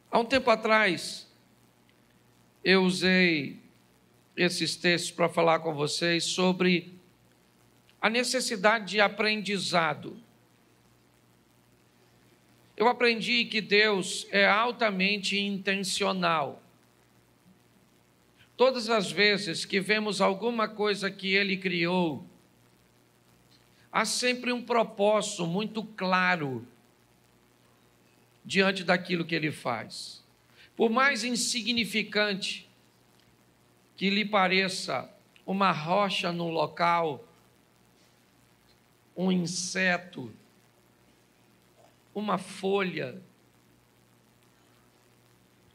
Há um tempo atrás, eu usei esses textos para falar com vocês sobre a necessidade de aprendizado. Eu aprendi que Deus é altamente intencional. Todas as vezes que vemos alguma coisa que Ele criou, há sempre um propósito muito claro diante daquilo que Ele faz. Por mais insignificante que lhe pareça uma rocha no local, um inseto, uma folha,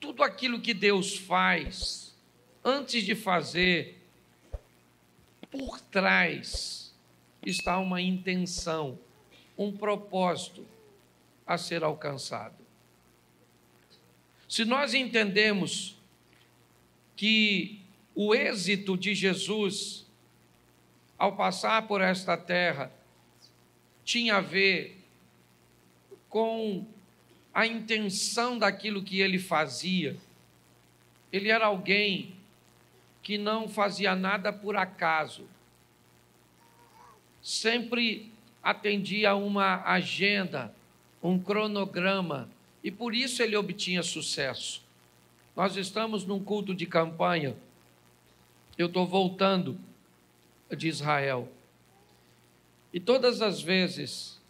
tudo aquilo que Deus faz, antes de fazer, por trás está uma intenção, um propósito a ser alcançado. Se nós entendemos que o êxito de Jesus, ao passar por esta terra, tinha a ver com a intenção daquilo que ele fazia, ele era alguém que não fazia nada por acaso, sempre atendia a uma agenda, um cronograma, e por isso ele obtinha sucesso. Nós estamos num culto de campanha, eu estou voltando de Israel, e todas as vezes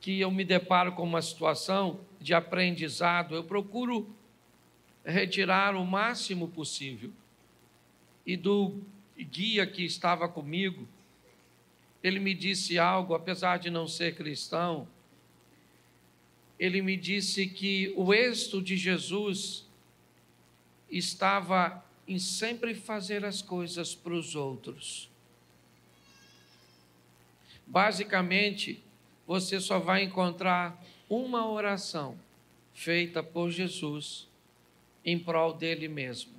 que eu me deparo com uma situação de aprendizado, eu procuro retirar o máximo possível. E do guia que estava comigo, ele me disse algo, apesar de não ser cristão, ele me disse que o êxito de Jesus estava em sempre fazer as coisas para os outros. Basicamente, você só vai encontrar uma oração feita por Jesus em prol dele mesmo.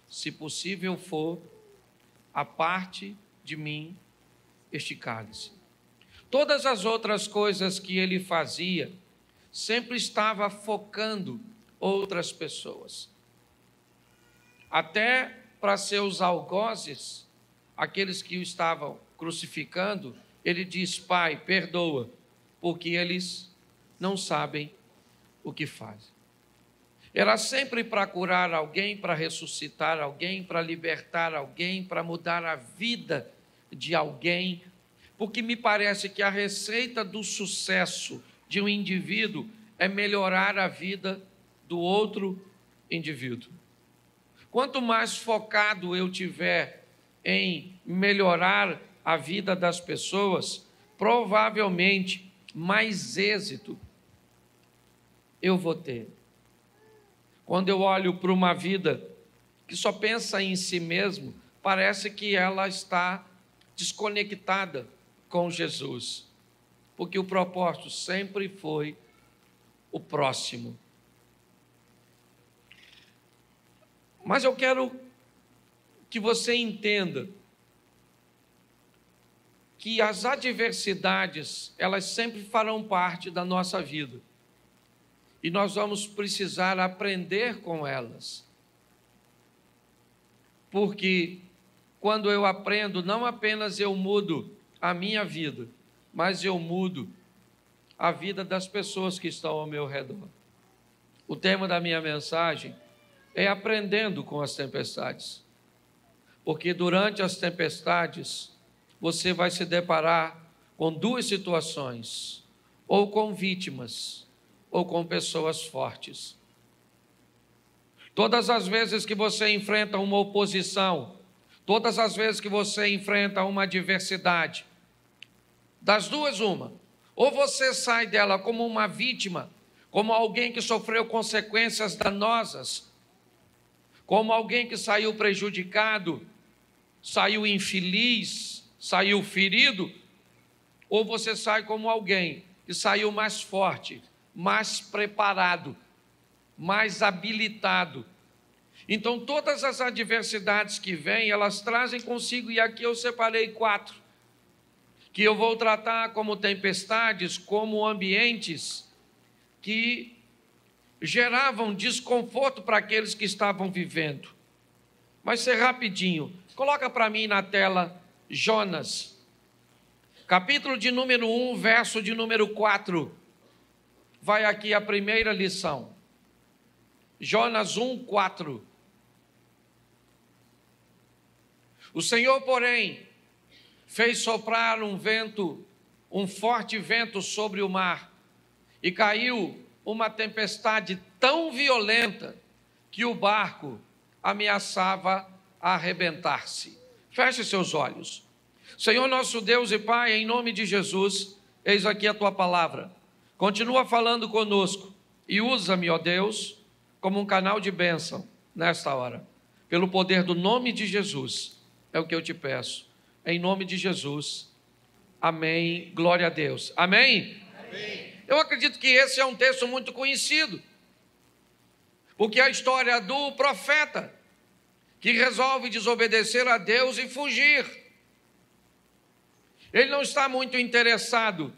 Se possível for, aparte de mim este cálice. Todas as outras coisas que ele fazia, sempre estava focando outras pessoas. Até para seus algozes, aqueles que o estavam crucificando, ele diz: Pai, perdoa, porque eles não sabem o que fazem. Era sempre para curar alguém, para ressuscitar alguém, para libertar alguém, para mudar a vida de alguém, porque me parece que a receita do sucesso de um indivíduo é melhorar a vida do outro indivíduo. Quanto mais focado eu tiver em melhorar a vida das pessoas, provavelmente mais êxito eu vou ter. Quando eu olho para uma vida que só pensa em si mesmo, parece que ela está desconectada com Jesus, porque o propósito sempre foi o próximo. Mas eu quero que você entenda que as adversidades, elas sempre farão parte da nossa vida. E nós vamos precisar aprender com elas. Porque quando eu aprendo, não apenas eu mudo a minha vida, mas eu mudo a vida das pessoas que estão ao meu redor. O tema da minha mensagem é aprendendo com as tempestades. Porque durante as tempestades, você vai se deparar com duas situações, ou com vítimas, ou com pessoas fortes. Todas as vezes que você enfrenta uma oposição, todas as vezes que você enfrenta uma adversidade, das duas uma, ou você sai dela como uma vítima, como alguém que sofreu consequências danosas, como alguém que saiu prejudicado, saiu infeliz, saiu ferido, ou você sai como alguém que saiu mais forte, mais preparado, mais habilitado. Então, todas as adversidades que vêm, elas trazem consigo, e aqui eu separei 4, que eu vou tratar como tempestades, como ambientes que geravam desconforto para aqueles que estavam vivendo. Vai ser rapidinho. Coloca para mim na tela Jonas, capítulo de número 1, verso de número 4. Vai aqui a primeira lição. Jonas 1, 4. O Senhor, porém, fez soprar um forte vento sobre o mar, e caiu uma tempestade tão violenta que o barco ameaçava arrebentar-se. Feche seus olhos. Senhor nosso Deus e Pai, em nome de Jesus, eis aqui a tua palavra. Continua falando conosco e usa-me, ó Deus, como um canal de bênção nesta hora. Pelo poder do nome de Jesus, é o que eu te peço. Em nome de Jesus. Amém. Glória a Deus. Amém? Amém. Eu acredito que esse é um texto muito conhecido, porque é a história do profeta que resolve desobedecer a Deus e fugir. Ele não está muito interessado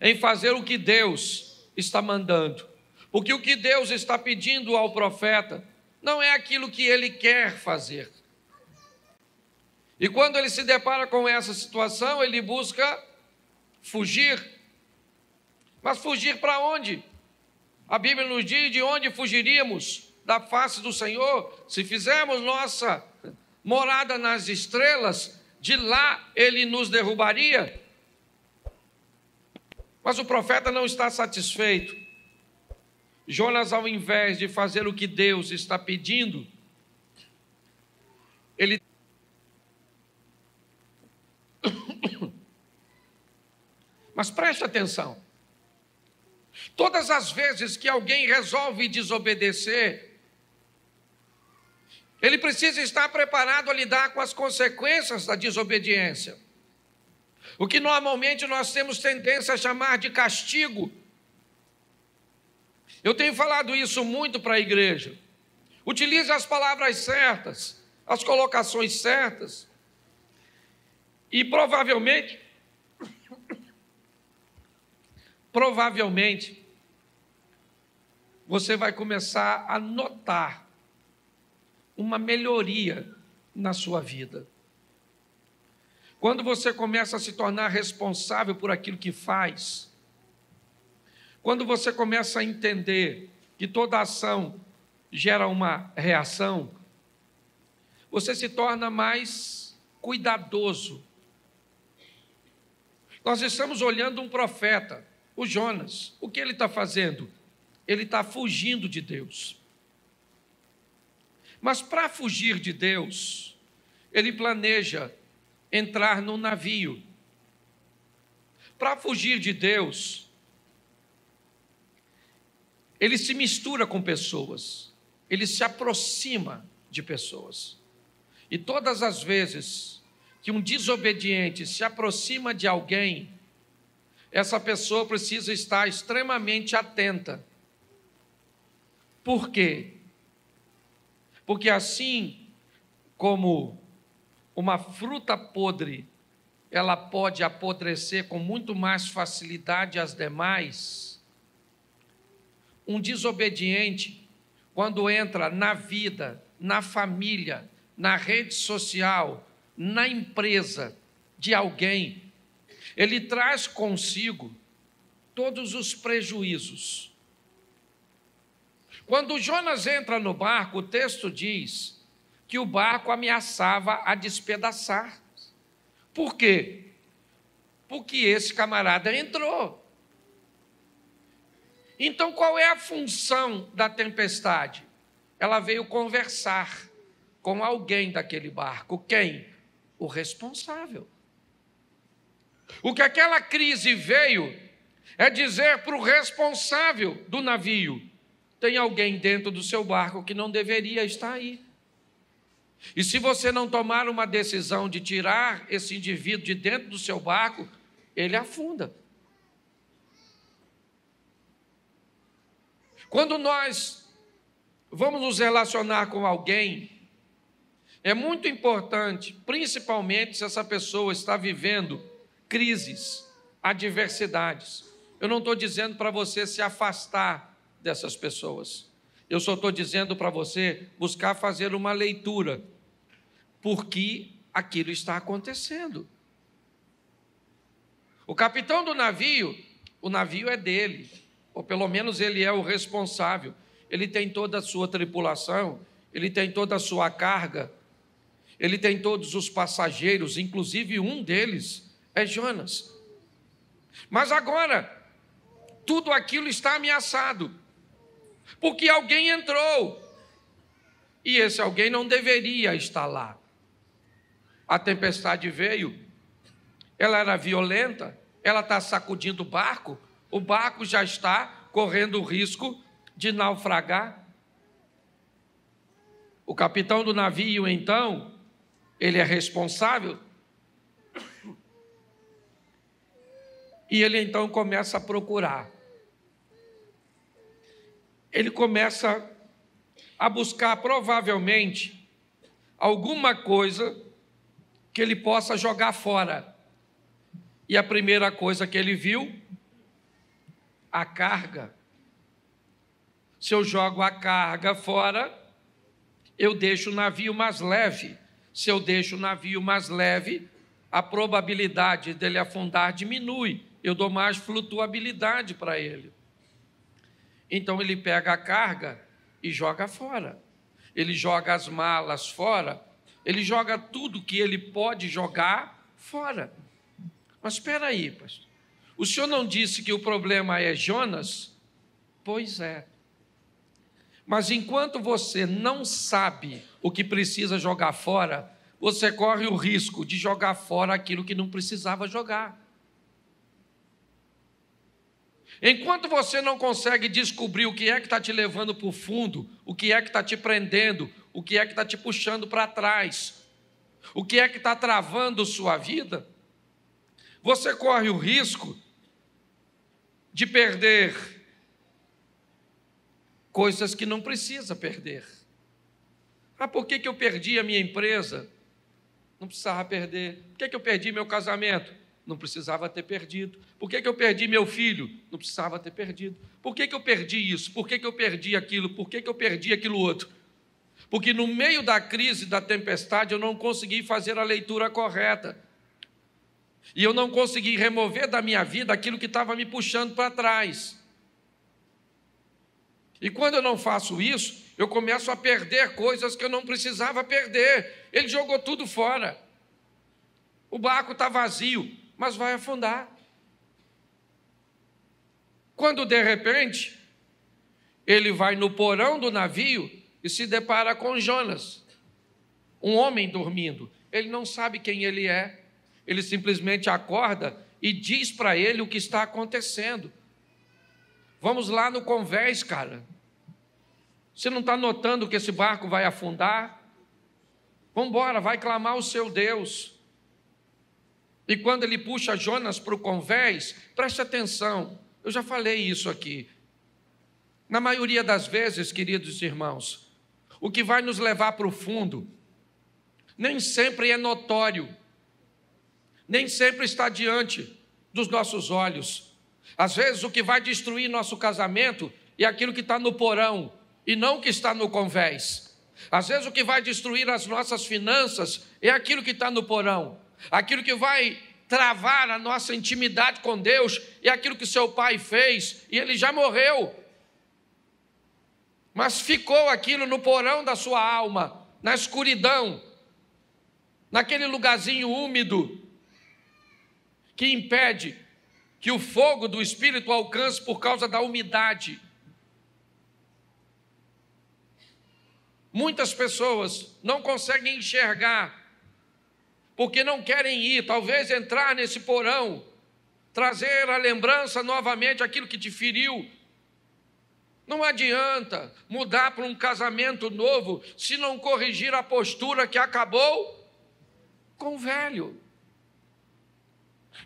em fazer o que Deus está mandando, porque o que Deus está pedindo ao profeta não é aquilo que ele quer fazer. E quando ele se depara com essa situação, ele busca fugir. Mas fugir para onde? A Bíblia nos diz de onde fugiríamos da face do Senhor. Se fizermos nossa morada nas estrelas, de lá ele nos derrubaria. Mas o profeta não está satisfeito. Jonas, ao invés de fazer o que Deus está pedindo, ele Mas preste atenção. Todas as vezes que alguém resolve desobedecer, ele precisa estar preparado a lidar com as consequências da desobediência. O que normalmente nós temos tendência a chamar de castigo. Eu tenho falado isso muito para a igreja. Utilize as palavras certas, as colocações certas. E provavelmente, você vai começar a notar uma melhoria na sua vida. Quando você começa a se tornar responsável por aquilo que faz, quando você começa a entender que toda ação gera uma reação, você se torna mais cuidadoso. Nós estamos olhando um profeta, o Jonas. O que ele está fazendo? Ele está fugindo de Deus. Mas para fugir de Deus, ele planeja entrar num navio. Para fugir de Deus, ele se mistura com pessoas, ele se aproxima de pessoas. E todas as vezes que um desobediente se aproxima de alguém, essa pessoa precisa estar extremamente atenta. Por quê? Porque assim como uma fruta podre, ela pode apodrecer com muito mais facilidade às demais, um desobediente, quando entra na vida, na família, na rede social, na empresa de alguém, ele traz consigo todos os prejuízos. Quando Jonas entra no barco, o texto diz que o barco ameaçava a despedaçar. Por quê? Porque esse camarada entrou. Então, qual é a função da tempestade? Ela veio conversar com alguém daquele barco. Quem? O responsável. O que aquela crise veio é dizer para o responsável do navio: tem alguém dentro do seu barco que não deveria estar aí. E se você não tomar uma decisão de tirar esse indivíduo de dentro do seu barco, ele afunda. Quando nós vamos nos relacionar com alguém, é muito importante, principalmente se essa pessoa está vivendo crises, adversidades. Eu não estou dizendo para você se afastar dessas pessoas. Eu só estou dizendo para você buscar fazer uma leitura, porque aquilo está acontecendo. O capitão do navio, o navio é dele, ou pelo menos ele é o responsável. Ele tem toda a sua tripulação, ele tem toda a sua carga, ele tem todos os passageiros, inclusive um deles é Jonas. Mas agora, tudo aquilo está ameaçado, porque alguém entrou, e esse alguém não deveria estar lá. A tempestade veio, ela era violenta, ela está sacudindo o barco já está correndo o risco de naufragar. O capitão do navio, então, ele é responsável, e ele então começa a procurar. Ele começa a buscar, provavelmente, alguma coisa que ele possa jogar fora. E a primeira coisa que ele viu, a carga. Se eu jogo a carga fora, eu deixo o navio mais leve. Se eu deixo o navio mais leve, a probabilidade dele afundar diminui. Eu dou mais flutuabilidade para ele. Então ele pega a carga e joga fora. Ele joga as malas fora. Ele joga tudo que ele pode jogar fora. Mas espera aí, pastor. O senhor não disse que o problema é Jonas? Pois é. Mas enquanto você não sabe o que precisa jogar fora, você corre o risco de jogar fora aquilo que não precisava jogar. Enquanto você não consegue descobrir o que é que está te levando para o fundo, o que é que está te prendendo, o que é que está te puxando para trás, o que é que está travando sua vida, você corre o risco de perder coisas que não precisa perder. Ah, por que eu perdi a minha empresa? Não precisava perder. Por que eu perdi meu casamento? Não precisava ter perdido. Por que eu perdi meu filho? Não precisava ter perdido. Por que eu perdi isso? Por que eu perdi aquilo? Por que eu perdi aquilo outro? Porque no meio da crise, da tempestade, eu não consegui fazer a leitura correta. E eu não consegui remover da minha vida aquilo que estava me puxando para trás. E quando eu não faço isso, eu começo a perder coisas que eu não precisava perder. Ele jogou tudo fora. O barco está vazio, mas vai afundar. Quando, de repente, ele vai no porão do navio e se depara com Jonas, um homem dormindo. Ele não sabe quem ele é. Ele simplesmente acorda e diz para ele o que está acontecendo. Vamos lá no convés, cara. Você não está notando que esse barco vai afundar? Vamos embora, vai clamar o seu Deus. E quando ele puxa Jonas para o convés, preste atenção, eu já falei isso aqui. Na maioria das vezes, queridos irmãos, o que vai nos levar para o fundo, nem sempre é notório, nem sempre está diante dos nossos olhos. Às vezes o que vai destruir nosso casamento é aquilo que está no porão, e não o que está no convés. Às vezes o que vai destruir as nossas finanças é aquilo que está no porão. Aquilo que vai travar a nossa intimidade com Deus é aquilo que seu pai fez, e ele já morreu. Mas ficou aquilo no porão da sua alma, na escuridão, naquele lugarzinho úmido, que impede que o fogo do Espírito alcance por causa da umidade. Muitas pessoas não conseguem enxergar, porque não querem ir, talvez entrar nesse porão, trazer à lembrança novamente aquilo que te feriu. Não adianta mudar para um casamento novo se não corrigir a postura que acabou com o velho.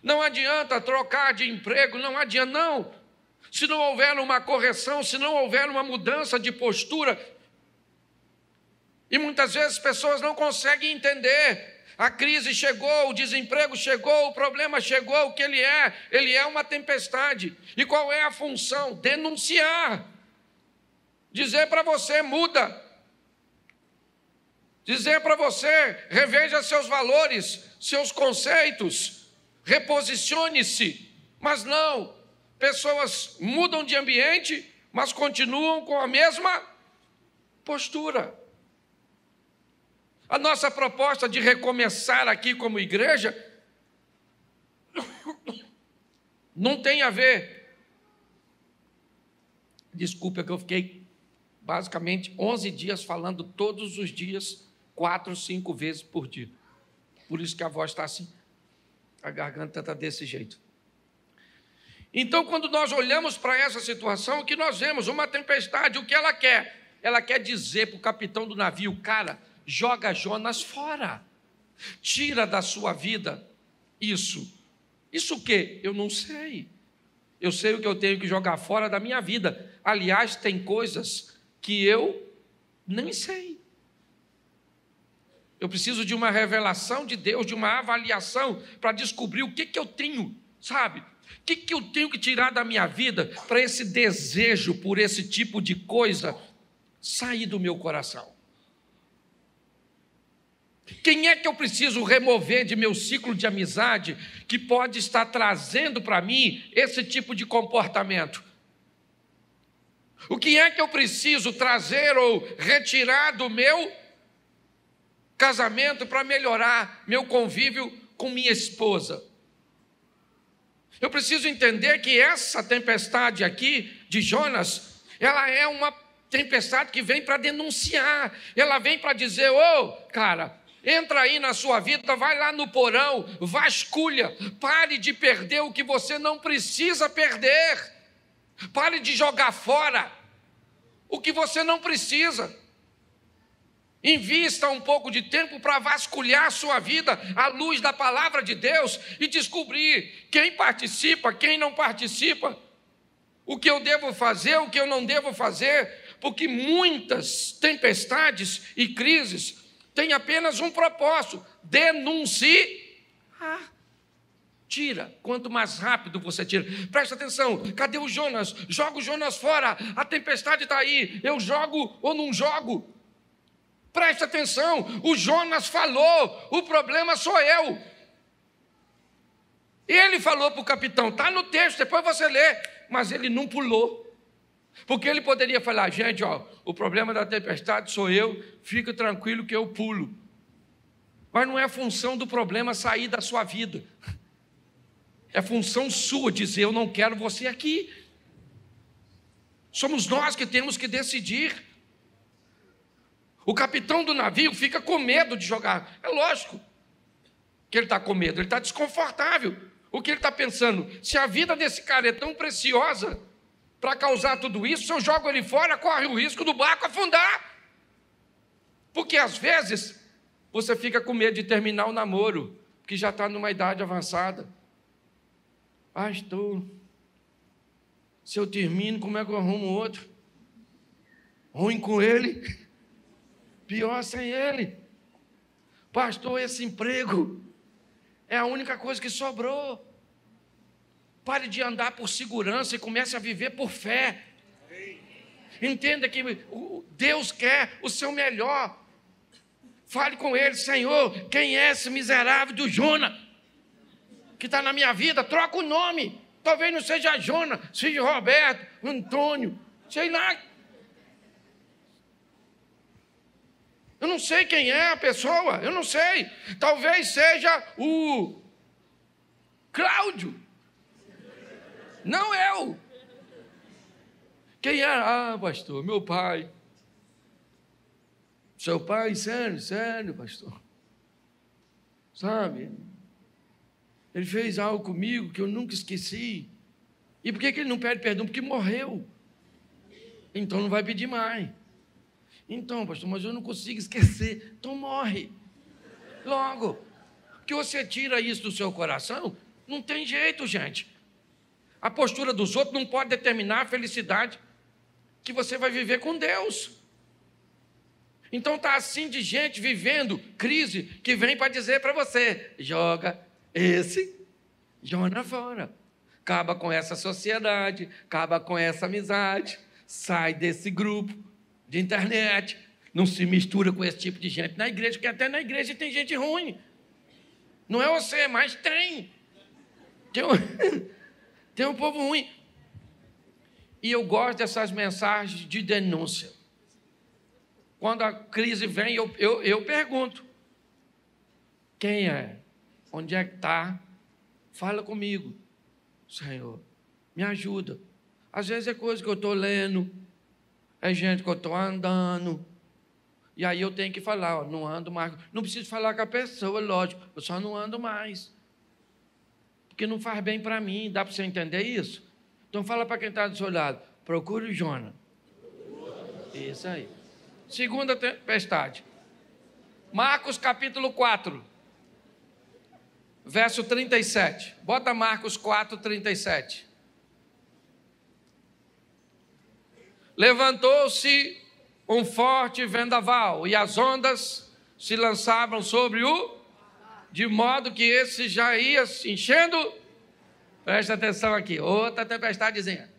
Não adianta trocar de emprego, não adianta, não. Se não houver uma correção, se não houver uma mudança de postura. E muitas vezes as pessoas não conseguem entender. A crise chegou, o desemprego chegou, o problema chegou, o que ele é uma tempestade. E qual é a função? Denunciar. dizer para você: muda. Dizer para você: reveja seus valores, seus conceitos, reposicione-se. Mas não, pessoas mudam de ambiente, mas continuam com a mesma postura. A nossa proposta de recomeçar aqui como igreja não tem a ver. Desculpa que eu fiquei basicamente 11 dias falando todos os dias, 4, 5 vezes por dia. Por isso que a voz está assim, a garganta está desse jeito. Então, quando nós olhamos para essa situação, o que nós vemos? Uma tempestade, o que ela quer? Ela quer dizer para o capitão do navio: cara, joga Jonas fora, tira da sua vida isso. Isso o quê? Eu não sei. Eu sei o que eu tenho que jogar fora da minha vida. Aliás, tem coisas que eu nem sei. Eu preciso de uma revelação de Deus, de uma avaliação, para descobrir o que eu tenho, sabe? O que eu tenho que tirar da minha vida para esse desejo por esse tipo de coisa sair do meu coração? Quem é que eu preciso remover de meu ciclo de amizade que pode estar trazendo para mim esse tipo de comportamento? O que é que eu preciso trazer ou retirar do meu casamento para melhorar meu convívio com minha esposa? Eu preciso entender que essa tempestade aqui de Jonas, ela é uma tempestade que vem para denunciar, ela vem para dizer: ô, cara, entra aí na sua vida, vai lá no porão, vasculha, pare de perder o que você não precisa perder, pare de jogar fora o que você não precisa. Invista um pouco de tempo para vasculhar a sua vida à luz da palavra de Deus e descobrir quem participa, quem não participa, o que eu devo fazer, o que eu não devo fazer, porque muitas tempestades e crises têm apenas um propósito: denunciar. Tira, quanto mais rápido você tira. Presta atenção, cadê o Jonas? Joga o Jonas fora, a tempestade está aí, eu jogo ou não jogo? Presta atenção, o Jonas falou, o problema sou eu. Ele falou para o capitão, está no texto, depois você lê, mas ele não pulou. Porque ele poderia falar: gente, ó, o problema da tempestade sou eu, fica tranquilo que eu pulo. Mas não é função do problema sair da sua vida. É função sua dizer: eu não quero você aqui. Somos nós que temos que decidir. O capitão do navio fica com medo de jogar. É lógico que ele está com medo, ele está desconfortável. O que ele está pensando? Se a vida desse cara é tão preciosa para causar tudo isso, se eu jogo ele fora, corre o risco do barco afundar. Porque às vezes você fica com medo de terminar o namoro, que já está numa idade avançada. Pastor, se eu termino, como é que eu arrumo outro? Ruim com ele, pior sem ele. Pastor, esse emprego é a única coisa que sobrou. Pare de andar por segurança e comece a viver por fé. Entenda que Deus quer o seu melhor. Fale com ele: Senhor, quem é esse miserável do Jonas que está na minha vida? Troca o nome. Talvez não seja Jonas, seja Roberto, Antônio, sei lá. Eu não sei quem é a pessoa, eu não sei. Talvez seja o Cláudio. Não eu. Quem é? Ah, pastor, meu pai. Seu pai? Sério, pastor. Sabe? Ele fez algo comigo que eu nunca esqueci. E por que ele não pede perdão? Porque morreu. Então não vai pedir mais. Então, pastor, mas eu não consigo esquecer. Então morre. Logo. Porque você tira isso do seu coração, não tem jeito, gente. A postura dos outros não pode determinar a felicidade que você vai viver com Deus. Então está assim de gente vivendo crise que vem para dizer para você: joga esse Jonas fora. Acaba com essa sociedade, acaba com essa amizade, sai desse grupo. de internet, não se mistura com esse tipo de gente na igreja, porque até na igreja tem gente ruim. Não é você, mas tem. Tem um povo ruim. E eu gosto dessas mensagens de denúncia. Quando a crise vem, eu pergunto: quem é? Onde é que está? Fala comigo. Senhor, me ajuda. Às vezes é coisa que eu estou lendo, é gente que eu estou andando, e aí eu tenho que falar, ó, não ando mais. Não preciso falar com a pessoa, lógico, eu só não ando mais. Porque não faz bem para mim, dá para você entender isso? Então fala para quem está do seu lado, procure o Jonas. Isso aí. Segunda tempestade. Marcos capítulo 4, verso 37. Bota Marcos 4, 37. Levantou-se um forte vendaval, e as ondas se lançavam sobre de modo que esse já ia se enchendo. Presta atenção aqui, outra tempestadezinha.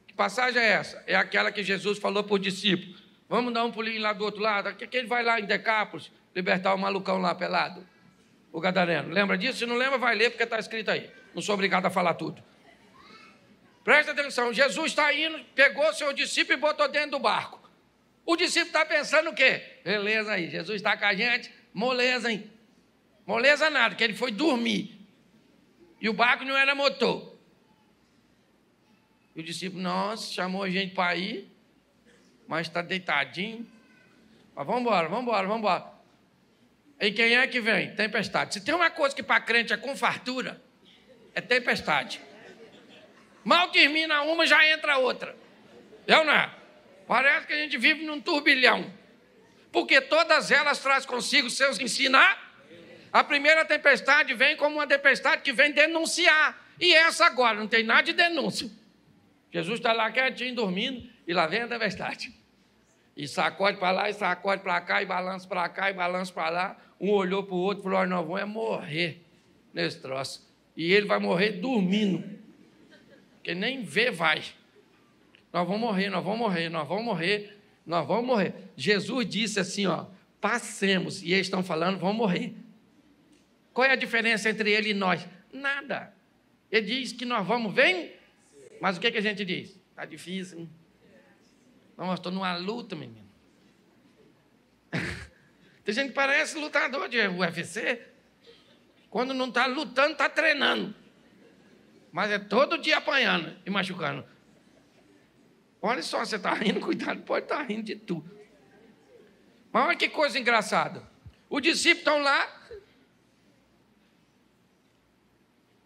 Que passagem é essa? É aquela que Jesus falou para o discípulo: vamos dar um pulinho lá do outro lado, que ele vai lá em Decápolis, libertar o malucão lá pelado, o gadareno. Lembra disso? Se não lembra, vai ler, porque está escrito aí. Não sou obrigado a falar tudo. Presta atenção, Jesus está indo, pegou seu discípulo e botou dentro do barco. O discípulo está pensando o quê? Beleza aí, Jesus está com a gente, moleza, hein? Moleza nada, que ele foi dormir. E o barco não era motor. E o discípulo, nossa, chamou a gente para ir, mas está deitadinho. Mas vamos embora. E quem é que vem? Tempestade. Se tem uma coisa que para crente é com fartura, é tempestade. Mal termina uma, já entra outra. Eu não. Parece que a gente vive num turbilhão. Porque todas elas trazem consigo seus ensinar. A primeira tempestade vem como uma tempestade que vem denunciar. E essa agora, não tem nada de denúncia. Jesus está lá quietinho, dormindo, e lá vem a tempestade. E sacode para lá, e sacode para cá, e balança para cá, e balança para lá. Um olhou para o outro e falou: nós vamos morrer nesse troço. E ele vai morrer dormindo. Porque nem vê vai. Nós vamos morrer. Jesus disse assim, ó, passemos. E eles estão falando, vão morrer. Qual é a diferença entre ele e nós? Nada. Ele diz que nós vamos, vem. Mas o que a gente diz? Está difícil, hein? Não, estou numa luta, menino. Tem gente que parece lutador de UFC. Quando não está lutando, está treinando. Mas é todo dia apanhando e machucando. Olha só, você está rindo, cuidado, pode estar rindo de tudo. Mas olha que coisa engraçada. Os discípulos estão lá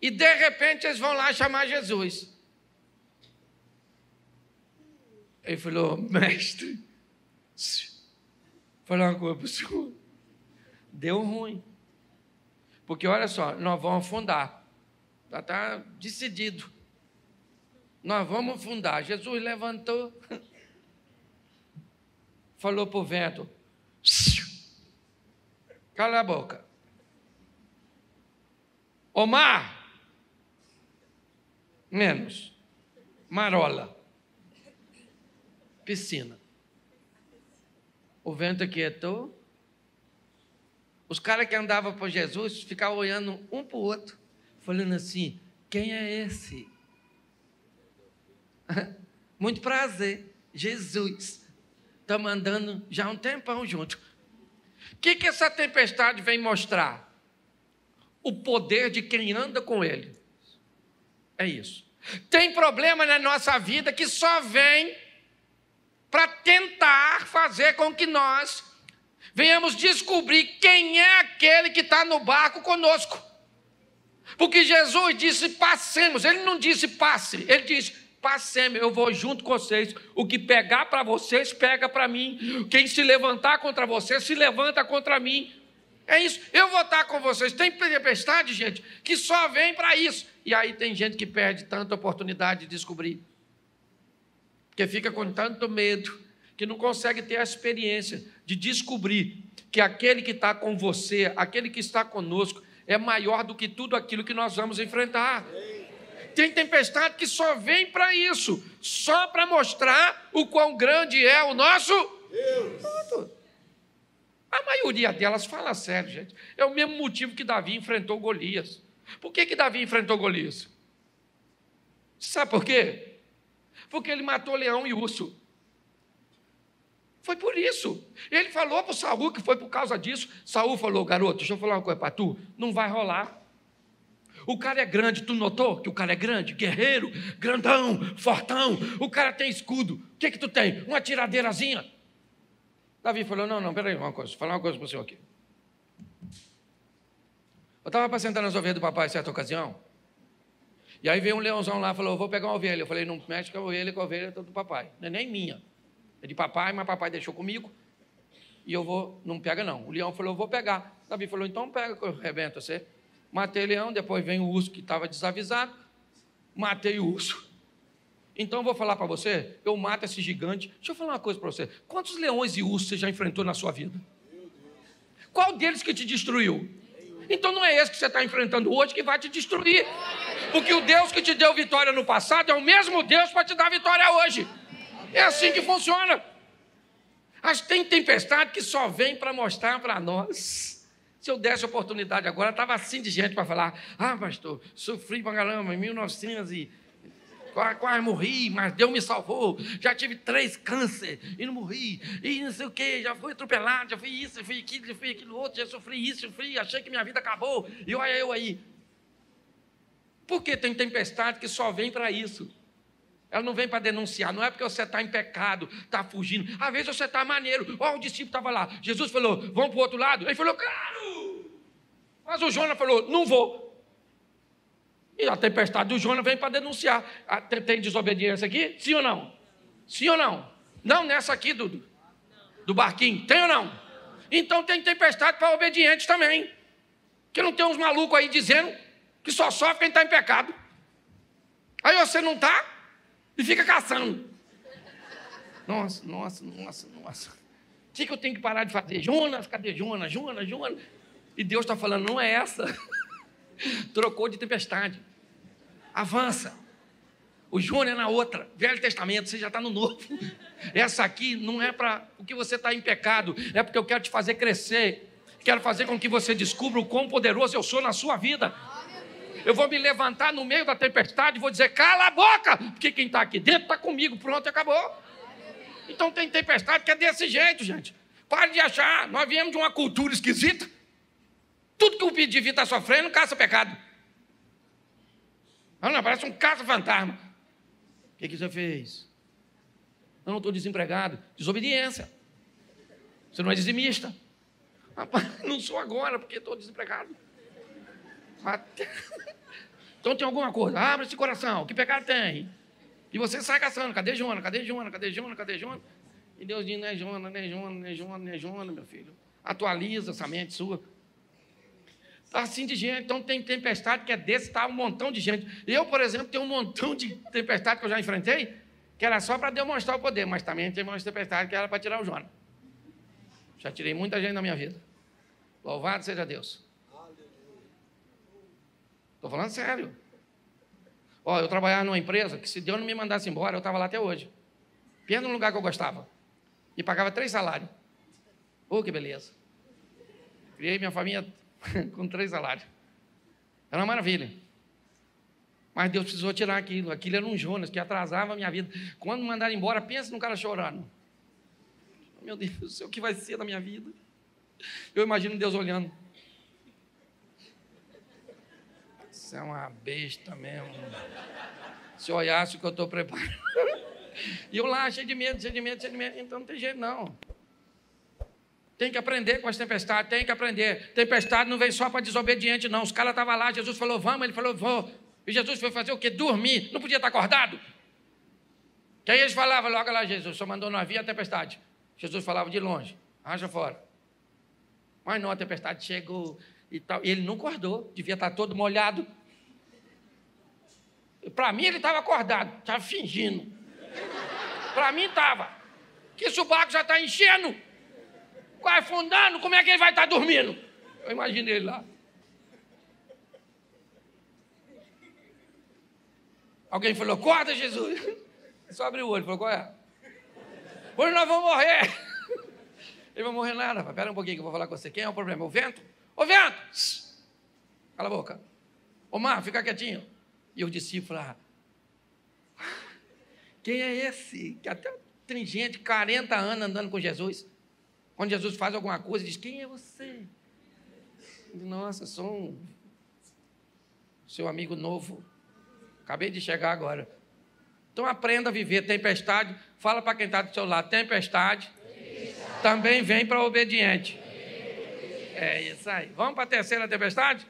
e de repente eles vão lá chamar Jesus. Ele falou: mestre, vou falar uma coisa para o senhor. Deu ruim. Porque olha só, nós vamos afundar. Já está decidido. Nós vamos afundar. Jesus levantou, falou para o vento: cala a boca. Ô mar, menos. Marola. Piscina. O vento aquietou. Os caras que andavam por Jesus ficavam olhando um para o outro, falando assim: quem é esse? Muito prazer, Jesus. Estamos andando já há um tempão junto. O que essa tempestade vem mostrar? O poder de quem anda com ele. É isso. Tem problema na nossa vida que só vem para tentar fazer com que nós venhamos descobrir quem é aquele que está no barco conosco. Porque Jesus disse: passemos. Ele não disse passe, ele disse: passemos, eu vou junto com vocês. O que pegar para vocês, pega para mim. Quem se levantar contra vocês, se levanta contra mim. É isso, eu vou estar com vocês. Tem tempestade, gente, que só vem para isso. E aí tem gente que perde tanta oportunidade de descobrir. Porque fica com tanto medo, que não consegue ter a experiência de descobrir que aquele que está com você, aquele que está conosco, é maior do que tudo aquilo que nós vamos enfrentar. Tem tempestade que só vem para isso, só para mostrar o quão grande é o nosso Deus. A maioria delas, fala sério, gente, é o mesmo motivo que Davi enfrentou Golias. Por que Davi enfrentou Golias? Sabe por quê? Porque ele matou leão e urso. Foi por isso. Ele falou para o Saul que foi por causa disso. Saul falou: garoto, deixa eu falar uma coisa para tu, não vai rolar. O cara é grande, tu notou que o cara é grande? Guerreiro, grandão, fortão, o cara tem escudo. O que tu tem? Uma tiradeirazinha. Davi falou: não, peraí, vou falar uma coisa para o senhor aqui. Eu estava apacentando as ovelhas do papai em certa ocasião, e aí veio um leãozão lá e falou: eu vou pegar uma ovelha. Eu falei: não mexe com a ovelha é do papai, não é nem minha. É de papai, mas papai deixou comigo, e eu vou, não pega não. O leão falou: eu vou pegar. Davi falou: então pega que eu arrebento você. Matei o leão, depois vem o urso que estava desavisado, matei o urso. Então eu vou falar para você, eu mato esse gigante. Deixa eu falar uma coisa para você. Quantos leões e ursos você já enfrentou na sua vida? Qual deles que te destruiu? Então não é esse que você está enfrentando hoje que vai te destruir. Porque o Deus que te deu vitória no passado é o mesmo Deus para te dar vitória hoje. É assim que funciona. Mas tem tempestade que só vem para mostrar para nós. Se eu desse oportunidade agora, estava assim de gente para falar: ah, pastor, sofri pra caramba em 1900 e quase morri, mas Deus me salvou. Já tive 3 câncer e não morri. E não sei o quê, já fui atropelado, já fui isso, já fui aquilo outro, já sofri isso, achei que minha vida acabou. E olha eu aí. Por que tem tempestade que só vem para isso? Ela não vem para denunciar, não é porque você está em pecado, está fugindo. Às vezes você está maneiro. Olha, o discípulo estava lá. Jesus falou: vamos para o outro lado. Ele falou: claro! Mas o Jonas falou: não vou. E a tempestade do Jonas vem para denunciar. Tem desobediência aqui? Sim ou não? Sim ou não? Não nessa aqui do barquinho. Tem ou não? Então tem tempestade para obedientes também. Que não tem uns malucos aí dizendo que só sofre quem está em pecado. Aí você não está e fica caçando. Nossa. O que eu tenho que parar de fazer? Jonas, cadê Jonas? E Deus está falando: não é essa. Trocou de tempestade. Avança. O Jonas é na outra. Velho Testamento, você já está no Novo. Essa aqui não é para porque você está em pecado, é porque eu quero te fazer crescer. Quero fazer com que você descubra o quão poderoso eu sou na sua vida. Eu vou me levantar no meio da tempestade e vou dizer: cala a boca, porque quem está aqui dentro está comigo. Pronto, acabou. Então tem tempestade que é desse jeito, gente. Pare de achar, nós viemos de uma cultura esquisita. Tudo que o indivíduo está sofrendo, caça pecado. Não, parece um caça-fantasma. O que você fez? Não estou desempregado. Desobediência. Você não é dizimista. Rapaz, não sou agora, porque estou desempregado. Então tem alguma coisa. Abre esse coração. Que pecado tem? E você sai caçando. Cadê Jonas? E Deus diz: não é Jonas, meu filho. Atualiza essa mente sua. Assim de gente. Então tem tempestade que é desse, tá um montão de gente. Eu, por exemplo, tenho um montão de tempestade que eu já enfrentei, que era só para demonstrar o poder, mas também tem umas tempestades que era para tirar o Jonas. Já tirei muita gente da minha vida. Louvado seja Deus. Estou falando sério. Ó, eu trabalhava numa empresa que, se Deus não me mandasse embora, eu estava lá até hoje. Pensa num lugar que eu gostava. E pagava 3 salários. Oh, que beleza. Criei minha família com 3 salários. Era uma maravilha. Mas Deus precisou tirar aquilo. Aquilo era um Jonas que atrasava a minha vida. Quando me mandaram embora, pensa num cara chorando. Meu Deus do céu, o que vai ser da minha vida? Eu imagino Deus olhando. Você é uma besta mesmo. Se olhasse o que eu estou preparando. E eu lá, cheio de medo. Então não tem jeito, não. Tem que aprender com as tempestades, tem que aprender. Tempestade não veio só para desobediente, não. Os caras estavam lá, Jesus falou: vamos, ele falou: vou. E Jesus foi fazer o quê? Dormir. Não podia estar acordado? Que aí eles falavam logo lá: Jesus só mandou nós vir a tempestade. Jesus falava de longe: raja fora. Mas não, a tempestade chegou e tal. E ele não acordou, devia estar todo molhado. Para mim ele estava acordado, estava fingindo. Para mim estava. Que se o barco já está enchendo, quase afundando, como é que ele vai estar dormindo? Eu imaginei ele lá. Alguém falou, acorda, Jesus. Só abriu o olho, falou, qual é? Hoje nós vamos morrer. Ele vai morrer nada, espera um pouquinho que eu vou falar com você. Quem é o problema? O vento? Ô vento! Cala a boca. Ô mar, fica quietinho. E os discípulos lá, quem é esse? Que até tem gente, 40 anos andando com Jesus. Quando Jesus faz alguma coisa, diz, quem é você? Nossa, sou um seu amigo novo. Acabei de chegar agora. Então aprenda a viver. Tempestade, fala para quem está do seu lado, tempestade. Também vem para obediente. É isso aí. Vamos para a terceira tempestade?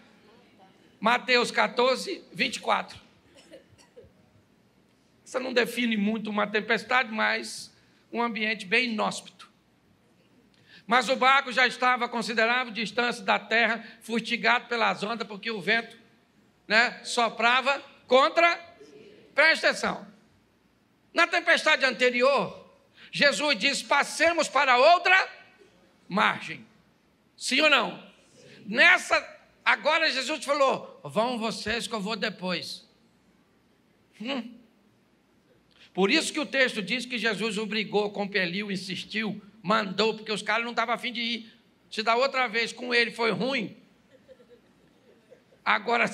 Mateus 14, 24. Isso não define muito uma tempestade, mas um ambiente bem inóspito. Mas o barco já estava a considerável distância da terra, fustigado pelas ondas, porque o vento, soprava contra... Presta atenção. Na tempestade anterior, Jesus disse, passemos para outra margem. Sim ou não? Nessa, agora Jesus falou, vão vocês que eu vou depois. Por isso que o texto diz que Jesus obrigou, compeliu, insistiu, mandou, porque os caras não estavam a fim de ir. Se da outra vez com ele foi ruim, agora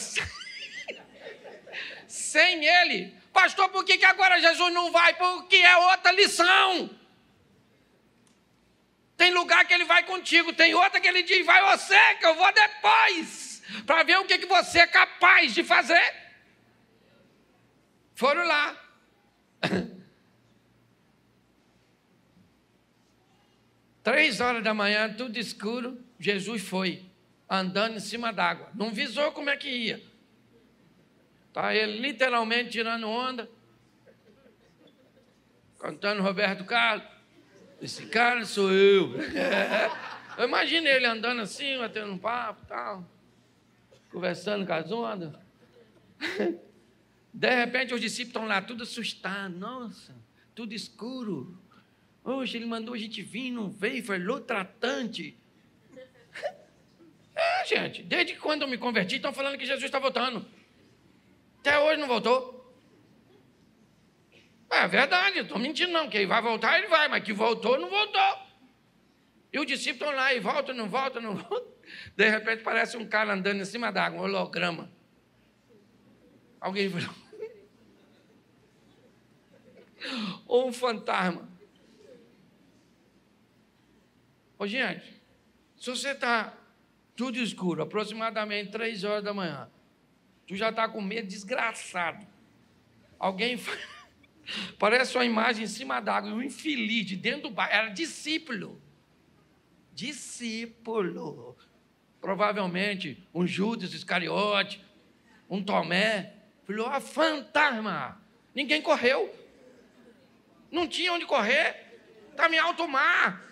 sem ele... Pastor, por que agora Jesus não vai? Porque é outra lição. Tem lugar que ele vai contigo, tem outra que ele diz, vai você, que eu vou depois, para ver o que você é capaz de fazer. Foram lá. 3h da manhã, tudo escuro, Jesus foi, andando em cima d'água. Não visou como é que ia. Está ele literalmente tirando onda, cantando Roberto Carlos. Esse cara sou eu. Eu imagino ele andando assim, batendo um papo e tal, conversando com as ondas. De repente os discípulos estão lá, tudo assustados. Nossa, tudo escuro. Hoje ele mandou a gente vir, não veio, falou tratante. Gente, desde quando eu me converti, estão falando que Jesus está voltando. Até hoje não voltou. É verdade, eu estou mentindo não, que ele vai voltar, ele vai, mas que voltou, não voltou. E os discípulos estão lá, e volta, não volta, não volta. De repente parece um cara andando em cima d'água, um holograma. Alguém falou. Ou um fantasma. Ô gente, se você está tudo escuro, aproximadamente 3h da manhã, tu já está com medo desgraçado. Alguém... Parece uma imagem em cima d'água, um infeliz de dentro do barco. Era discípulo. Discípulo. Provavelmente um Judas Iscariote, um Tomé. Falou, fantasma. Ninguém correu. Não tinha onde correr. Estava em alto mar.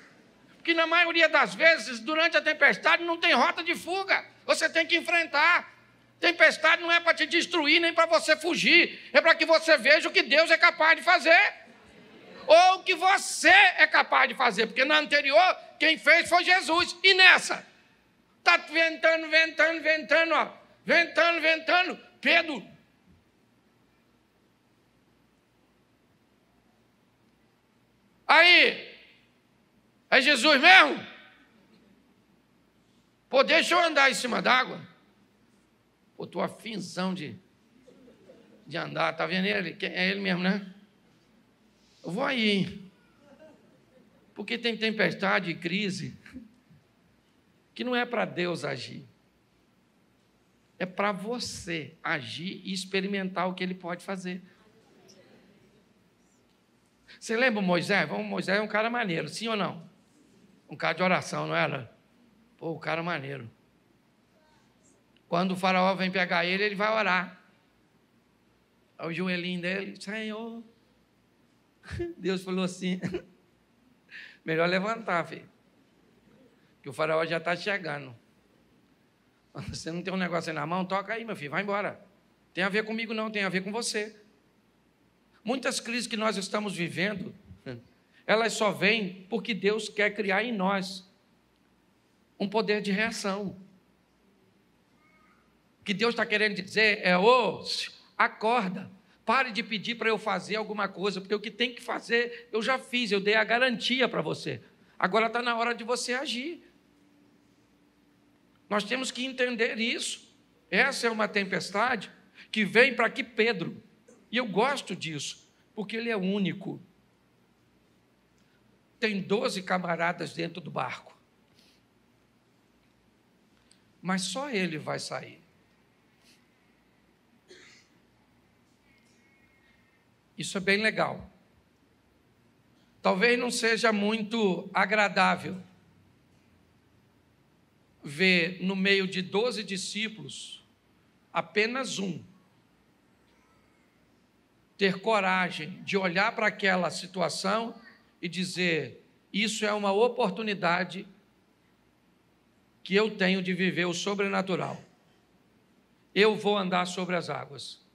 Porque na maioria das vezes, durante a tempestade, não tem rota de fuga. Você tem que enfrentar. Tempestade não é para te destruir, nem para você fugir. É para que você veja o que Deus é capaz de fazer. Ou o que você é capaz de fazer. Porque na anterior, quem fez foi Jesus. E nessa? Está ventando, ventando, ventando, ó. Ventando, ventando. Pedro. Aí. É Jesus mesmo? Pô, deixa eu andar em cima d'água. Pô, estou afinzão de andar. Está vendo ele? É ele mesmo, né? Eu vou aí, hein? Porque tem tempestade e crise que não é para Deus agir. É para você agir e experimentar o que ele pode fazer. Você lembra o Moisés? Moisés é um cara maneiro, sim ou não? Um cara de oração, não era? Pô, o cara maneiro. Quando o faraó vem pegar ele, ele vai orar. Aí o joelhinho dele, Senhor. Deus falou assim, melhor levantar, filho. Que o faraó já está chegando. Você não tem um negócio aí na mão? Toca aí, meu filho, vai embora. Tem a ver comigo não, tem a ver com você. Muitas crises que nós estamos vivendo, elas só vêm porque Deus quer criar em nós um poder de reação. O que Deus está querendo dizer é, acorda, Pare de pedir para eu fazer alguma coisa, porque o que tem que fazer, eu já fiz, eu dei a garantia para você. Agora está na hora de você agir. Nós temos que entender isso. Essa é uma tempestade que vem para aqui Pedro. E eu gosto disso, porque ele é único. Tem 12 camaradas dentro do barco. Mas só ele vai sair. Isso é bem legal. Talvez não seja muito agradável ver no meio de 12 discípulos apenas um ter coragem de olhar para aquela situação e dizer: isso é uma oportunidade que eu tenho de viver o sobrenatural. Eu vou andar sobre as águas.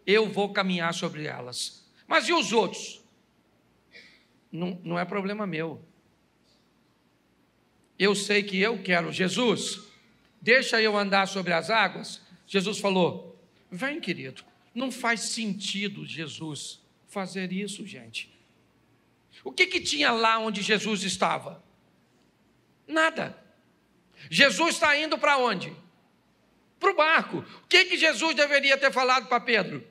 Eu vou caminhar sobre elas. Mas e os outros? Não é problema meu. Eu sei que eu quero. Jesus, deixa eu andar sobre as águas. Jesus falou: vem, querido. Não faz sentido, Jesus, fazer isso, gente. O que tinha lá onde Jesus estava? Nada. Jesus está indo para onde? Para o barco. O que Jesus deveria ter falado para Pedro?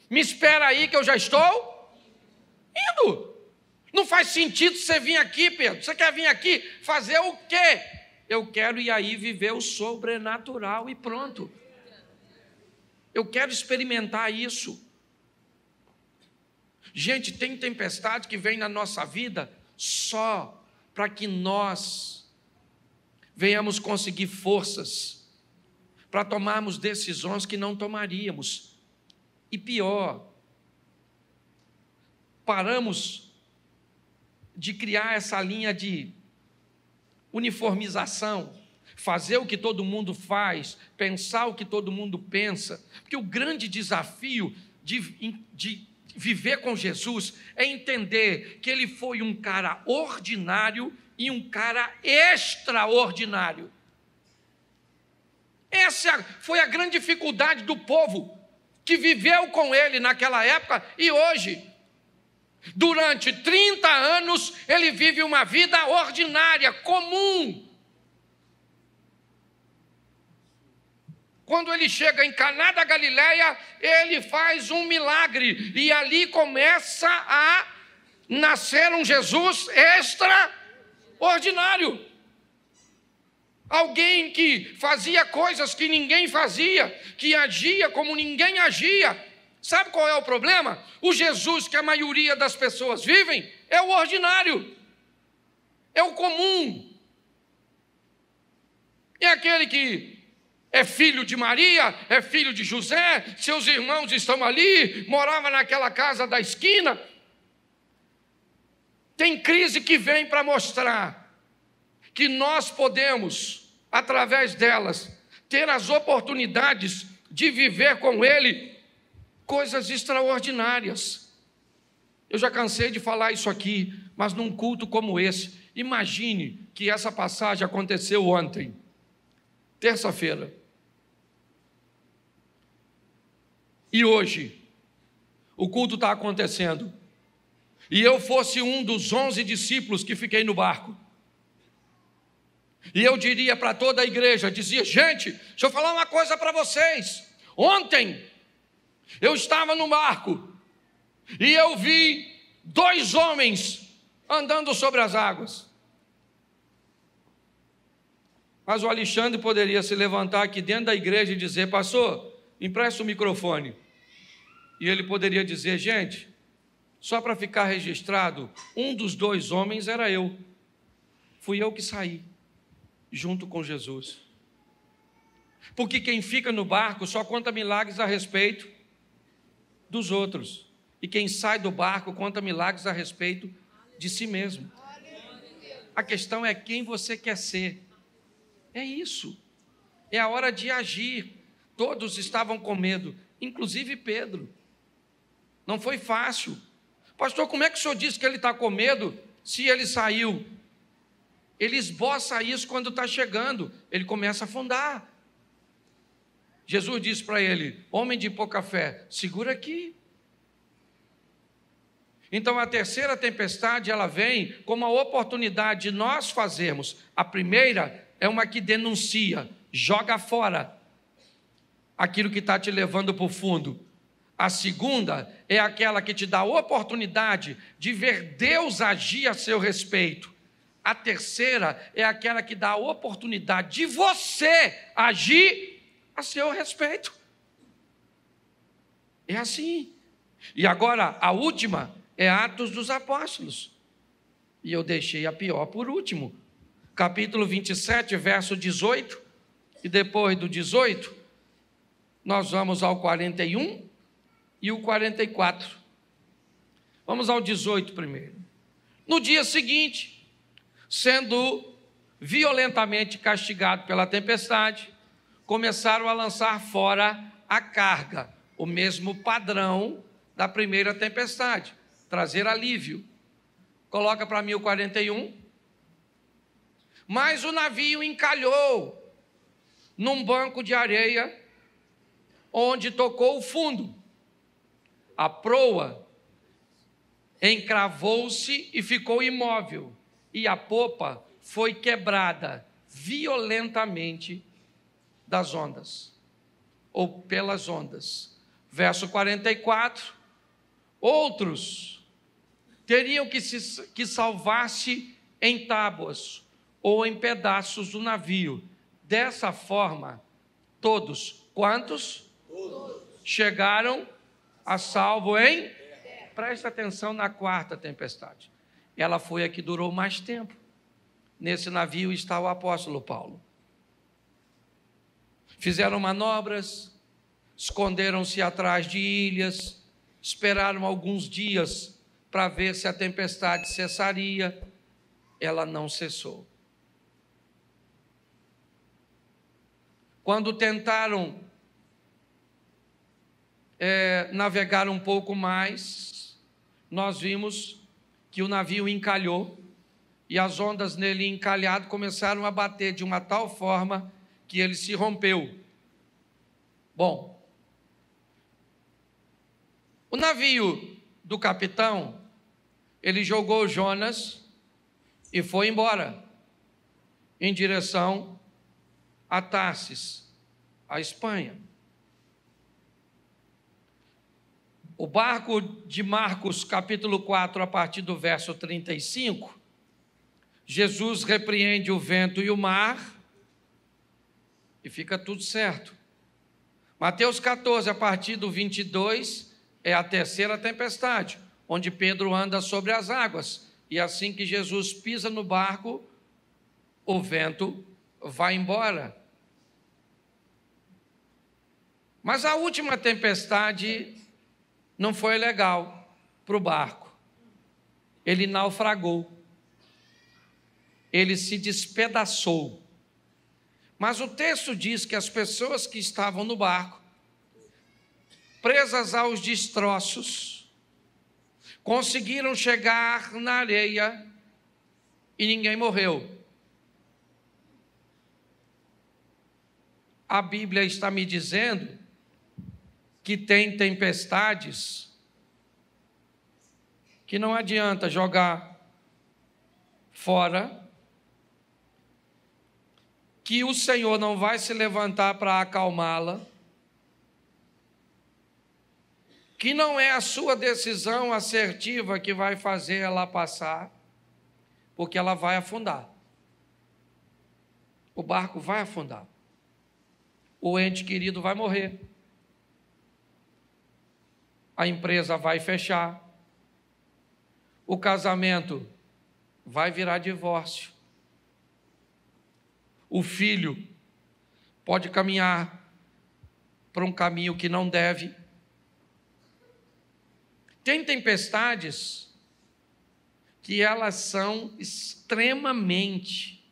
Me espera aí que eu já estou indo. Não faz sentido você vir aqui, Pedro. Você quer vir aqui fazer o quê? Eu quero ir aí viver o sobrenatural e pronto. Eu quero experimentar isso. Gente, tem tempestade que vem na nossa vida só para que nós venhamos conseguir forças para tomarmos decisões que não tomaríamos. E pior, paramos de criar essa linha de uniformização, fazer o que todo mundo faz, pensar o que todo mundo pensa, porque o grande desafio de viver com Jesus é entender que ele foi um cara ordinário e um cara extraordinário. Essa foi a grande dificuldade do povo que viveu com ele naquela época e hoje. Durante 30 anos, ele vive uma vida ordinária, comum. Quando ele chega em Caná da Galileia, ele faz um milagre, e ali começa a nascer um Jesus extraordinário. Alguém que fazia coisas que ninguém fazia, que agia como ninguém agia. Sabe qual é o problema? O Jesus que a maioria das pessoas vivem é o ordinário, é o comum. É aquele que é filho de Maria, é filho de José, seus irmãos estão ali, morava naquela casa da esquina. Tem crise que vem para mostrar que nós podemos, através delas, ter as oportunidades de viver com Ele coisas extraordinárias. Eu já cansei de falar isso aqui, mas num culto como esse, imagine que essa passagem aconteceu ontem, terça-feira. E hoje, o culto está acontecendo, e eu fosse um dos 11 discípulos que fiquei no barco, e eu diria para toda a igreja, dizia: gente, deixa eu falar uma coisa para vocês. Ontem, eu estava no barco, e eu vi 2 homens andando sobre as águas. Mas o Alexandre poderia se levantar aqui dentro da igreja e dizer: pastor, empresta o microfone. E ele poderia dizer: gente, só para ficar registrado, um dos 2 homens era eu. Fui eu que saí, junto com Jesus. Porque quem fica no barco só conta milagres a respeito dos outros. E quem sai do barco conta milagres a respeito de si mesmo. A questão é quem você quer ser. É isso. É a hora de agir. Todos estavam com medo, inclusive Pedro. Não foi fácil. Pastor, como é que o senhor disse que ele está com medo se ele saiu? Ele esboça isso quando está chegando. Ele começa a afundar. Jesus disse para ele: homem de pouca fé, segura aqui. Então a terceira tempestade, ela vem como uma oportunidade de nós fazermos. A primeira é uma que denuncia, joga fora aquilo que está te levando para o fundo. A segunda é aquela que te dá a oportunidade de ver Deus agir a seu respeito. A terceira é aquela que dá a oportunidade de você agir a seu respeito. É assim. E agora, a última é Atos dos Apóstolos. E eu deixei a pior por último. Capítulo 27, verso 18. E depois do 18, nós vamos ao 41 e o 44. Vamos ao 18 primeiro. No dia seguinte, sendo violentamente castigado pela tempestade, começaram a lançar fora a carga, o mesmo padrão da primeira tempestade, trazer alívio. Coloca para mim o 41. Mas o navio encalhou num banco de areia, onde tocou o fundo. A proa encravou-se e ficou imóvel, e a popa foi quebrada violentamente das ondas, ou pelas ondas. Verso 44, outros teriam que salvar-se em tábuas ou em pedaços do navio. Dessa forma, todos, quantos? Todos. Chegaram a salvo em? Presta atenção na quarta tempestade. Ela foi a que durou mais tempo. Nesse navio está o apóstolo Paulo. Fizeram manobras, esconderam-se atrás de ilhas, esperaram alguns dias para ver se a tempestade cessaria. Ela não cessou. Quando tentaram navegar um pouco mais, nós vimos que o navio encalhou e as ondas nele encalhado começaram a bater de uma tal forma que ele se rompeu. Bom, o navio do capitão, ele jogou Jonas e foi embora em direção a Tarsis, a Espanha. O barco de Marcos, capítulo 4, a partir do verso 35, Jesus repreende o vento e o mar e fica tudo certo. Mateus 14, a partir do 22, é a terceira tempestade, onde Pedro anda sobre as águas. E assim que Jesus pisa no barco, o vento vai embora. Mas a última tempestade não foi legal para o barco. Ele naufragou. Ele se despedaçou. Mas o texto diz que as pessoas que estavam no barco, presas aos destroços, conseguiram chegar na areia e ninguém morreu. A Bíblia está me dizendo que tem tempestades que não adianta jogar fora, que o Senhor não vai se levantar para acalmá-la, que não é a sua decisão assertiva que vai fazer ela passar, porque ela vai afundar. O barco vai afundar. O ente querido vai morrer. A empresa vai fechar. O casamento vai virar divórcio. O filho pode caminhar para um caminho que não deve. Tem tempestades que elas são extremamente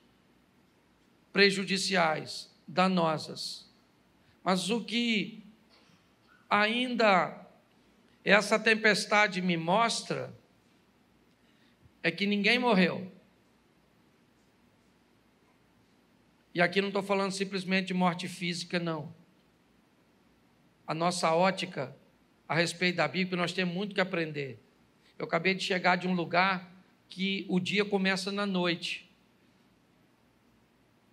prejudiciais, danosas. Mas o que ainda essa tempestade me mostra é que ninguém morreu. E aqui não estou falando simplesmente de morte física, não. a nossa ótica a respeito da Bíblia, nós temos muito que aprender. Eu acabei de chegar de um lugar que o dia começa na noite.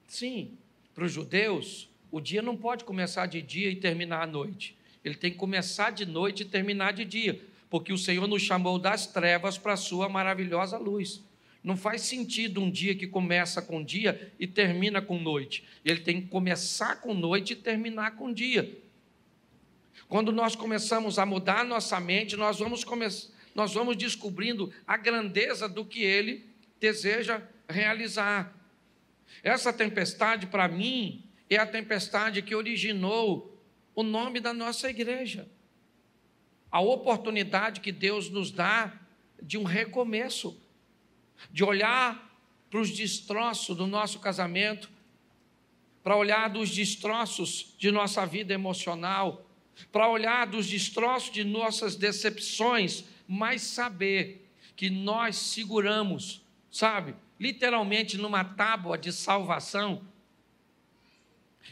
Sim, para os judeus, o dia não pode começar de dia e terminar à noite. Ele tem que começar de noite e terminar de dia, porque o Senhor nos chamou das trevas para a sua maravilhosa luz. Não faz sentido um dia que começa com dia e termina com noite. Ele tem que começar com noite e terminar com dia. Quando nós começamos a mudar a nossa mente, nós vamos descobrindo a grandeza do que Ele deseja realizar. Essa tempestade, para mim, é a tempestade que originou o nome da nossa igreja. A oportunidade que Deus nos dá de um recomeço, de olhar para os destroços do nosso casamento, para olhar dos destroços de nossa vida emocional, para olhar dos destroços de nossas decepções, mas saber que nós seguramos, sabe, literalmente numa tábua de salvação,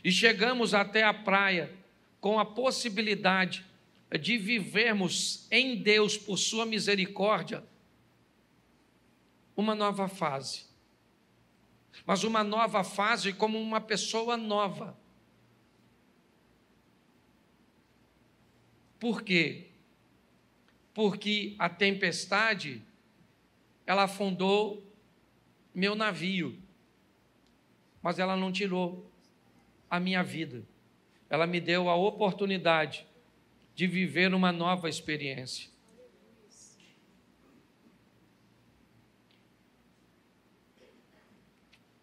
e chegamos até a praia com a possibilidade de vivermos em Deus, por sua misericórdia, uma nova fase. Mas uma nova fase como uma pessoa nova. Por quê? Porque a tempestade, ela afundou meu navio, mas ela não tirou a minha vida. Ela me deu a oportunidade de viver uma nova experiência.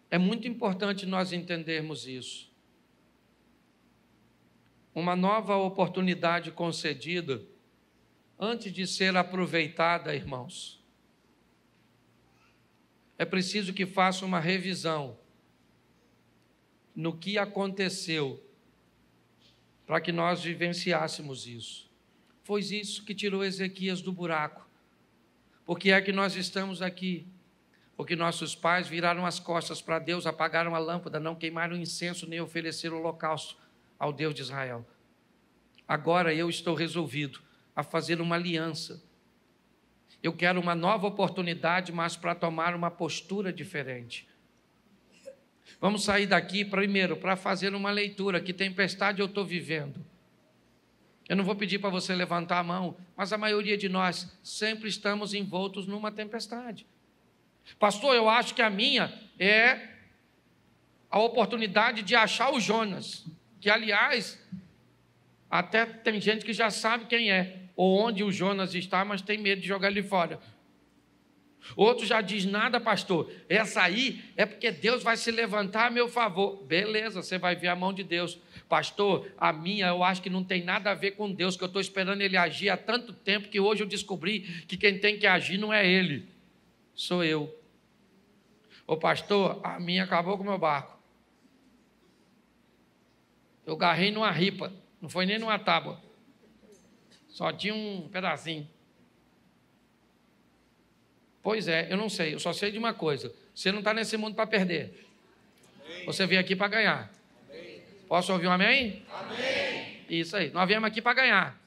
É muito importante nós entendermos isso. Uma nova oportunidade concedida, antes de ser aproveitada, irmãos, é preciso que faça uma revisão no que aconteceu para que nós vivenciássemos isso. Foi isso que tirou Ezequias do buraco. Por que é que nós estamos aqui? Porque nossos pais viraram as costas para Deus, apagaram a lâmpada, não queimaram incenso, nem ofereceram holocausto ao Deus de Israel. Agora eu estou resolvido a fazer uma aliança. Eu quero uma nova oportunidade, mas para tomar uma postura diferente. Vamos sair daqui primeiro para fazer uma leitura. Que tempestade eu estou vivendo? Eu não vou pedir para você levantar a mão, mas a maioria de nós sempre estamos envoltos numa tempestade. Pastor, eu acho que a minha é a oportunidade de achar o Jonas, que, aliás, até tem gente que já sabe quem é, ou onde o Jonas está, mas tem medo de jogar ele fora. Outro já diz, nada, pastor, essa aí é porque Deus vai se levantar a meu favor. Beleza, você vai ver a mão de Deus. Pastor, a minha eu acho que não tem nada a ver com Deus, que eu estou esperando Ele agir há tanto tempo que hoje eu descobri que quem tem que agir não é Ele, sou eu. Ô pastor, a minha acabou com o meu barco. Eu garrei numa ripa, não foi nem numa tábua. Só tinha um pedacinho. Pois é, eu não sei, eu só sei de uma coisa. Você não está nesse mundo para perder. Amém. Você veio aqui para ganhar. Amém. Posso ouvir um amém? Amém. Isso aí, nós viemos aqui para ganhar.